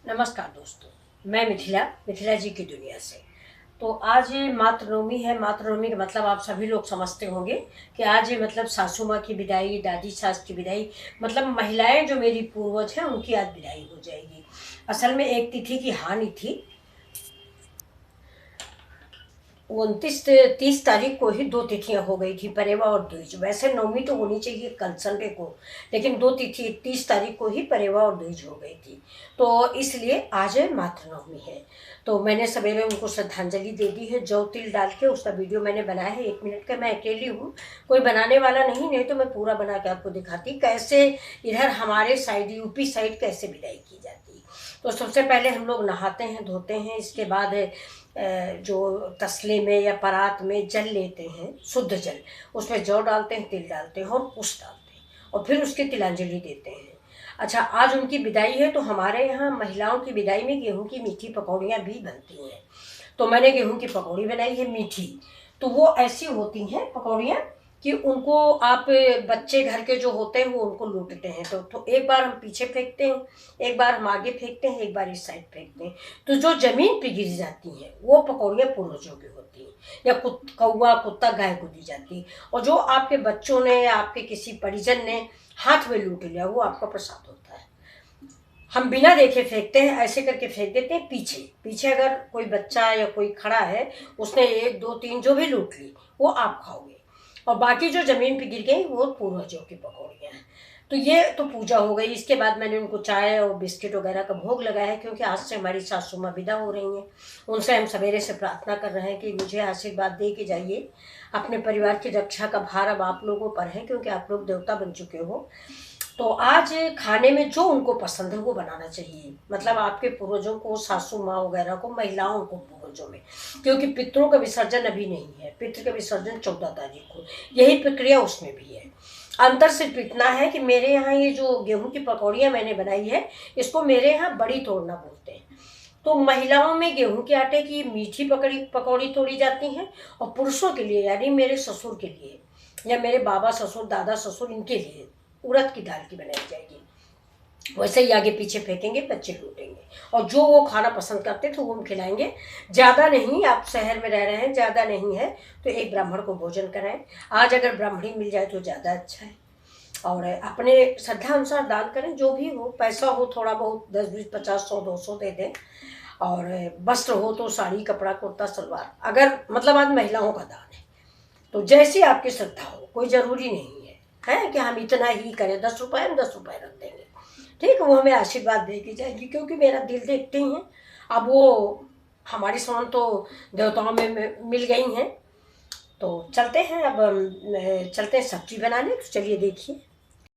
नमस्कार दोस्तों, मैं मिथिला जी की दुनिया से। तो आज मातृनवमी है। मातृनवमी का मतलब आप सभी लोग समझते होंगे कि आज मतलब सासू माँ की विदाई, दादी सास की विदाई, मतलब महिलाएं जो मेरी पूर्वज हैं उनकी आज विदाई हो जाएगी। असल में एक तिथि की हानि थी। 29-30 तारीख को ही दो तिथियां हो गई थी, परेवा और द्विज। वैसे नवमी तो होनी चाहिए कल संडे को, लेकिन दो तिथि 30 तारीख को ही परेवा और द्विज हो गई थी। तो इसलिए आज मातृनवमी है। तो मैंने सवेरे उनको श्रद्धांजलि दे दी है, जौ तिल डाल के। उसका वीडियो मैंने बनाया है 1 मिनट का। मैं अकेली हूँ, कोई बनाने वाला नहीं तो मैं पूरा बना के आपको दिखाती कैसे इधर हमारे साइड यूपी साइड कैसे विदाई की जाती। तो सबसे पहले हम लोग नहाते हैं, धोते हैं। इसके बाद जो तसले में या परात में जल लेते हैं, शुद्ध जल, उसमें जौ डालते हैं, तिल डालते हैं और कुश डालते हैं, और फिर उसकी तिलांजलि देते हैं। अच्छा, आज उनकी विदाई है तो हमारे यहाँ महिलाओं की विदाई में गेहूं की मीठी पकौड़ियाँ भी बनती हैं। तो मैंने गेहूं की पकौड़ी बनाई है मीठी। तो वो ऐसी होती हैं पकौड़ियाँ कि उनको आप, बच्चे घर के जो होते हैं वो उनको लूटते हैं। तो एक बार हम पीछे फेंकते हैं, एक बार हम आगे फेंकते हैं, एक बार इस साइड फेंकते हैं। तो जो जमीन पे गिर जाती हैं वो पकौड़ियाँ पूर्वजों की होती हैं, या कौवा कुत्ता गाय को दी जाती है। और जो आपके बच्चों ने या आपके किसी परिजन ने हाथ में लूट लिया वो आपका प्रसाद होता है। हम बिना देखे फेंकते हैं, ऐसे करके फेंक देते हैं पीछे पीछे। अगर कोई बच्चा या कोई खड़ा है, उसने 1 2 3 जो भी लूट ली वो आप खाओगे, और बाकी जो जमीन पे गिर गई वो पूर्वजों की पकौड़ियाँ हैं। तो ये तो पूजा हो गई। इसके बाद मैंने उनको चाय और बिस्किट वगैरह का भोग लगाया है, क्योंकि आज से हमारी सासू माँ विदा हो रही हैं। उनसे हम सवेरे से प्रार्थना कर रहे हैं कि मुझे आशीर्वाद दे के जाइए। अपने परिवार की रक्षा का भार अब आप लोगों पर है, क्योंकि आप लोग देवता बन चुके हो। तो आज खाने में जो उनको पसंद है वो बनाना चाहिए। मतलब आपके पूर्वजों को, सासू माँ वगैरह को, महिलाओं को पूर्वजों में, क्योंकि पितरों का विसर्जन अभी नहीं है। पितृ का विसर्जन 14 तारीख को, यही प्रक्रिया उसमें भी है। अंतर सिर्फ इतना है कि मेरे यहाँ ये जो गेहूं की पकौड़ियाँ मैंने बनाई है, इसको मेरे यहाँ बड़ी तोड़ना बोलते हैं। तो महिलाओं में गेहूं के आटे की मीठी पकौड़ी तोड़ी जाती हैं, और पुरुषों के लिए यानी मेरे ससुर के लिए, या मेरे बाबा ससुर, दादा ससुर, इनके लिए उड़द की दाल की बनाई जाएगी। वैसे ही आगे पीछे फेंकेंगे, बच्चे लूटेंगे, और जो वो खाना पसंद करते तो वो हम खिलाएंगे। ज़्यादा नहीं, आप शहर में रह रहे हैं, ज़्यादा नहीं है तो एक ब्राह्मण को भोजन कराएं। आज अगर ब्राह्मणी मिल जाए तो ज़्यादा अच्छा है। और अपने श्रद्धा अनुसार दान करें, जो भी हो, पैसा हो थोड़ा बहुत 10 20 50 100 200 दे दें। और वस्त्र हो तो साड़ी, कपड़ा, कुर्ता, सलवार, अगर मतलब आज महिलाओं का दान है तो जैसी आपकी श्रद्धा हो, कोई ज़रूरी नहीं है कि हम इतना ही करें। 10 रुपये हम 10 रुपये रख देंगे, ठीक है, वो हमें आशीर्वाद दे के जाएगी, क्योंकि मेरा दिल देखते हैं। अब वो हमारी सोन तो देवताओं में मिल गई हैं। तो चलते हैं अब, चलते हैं सब्जी बनाने। तो चलिए देखिए।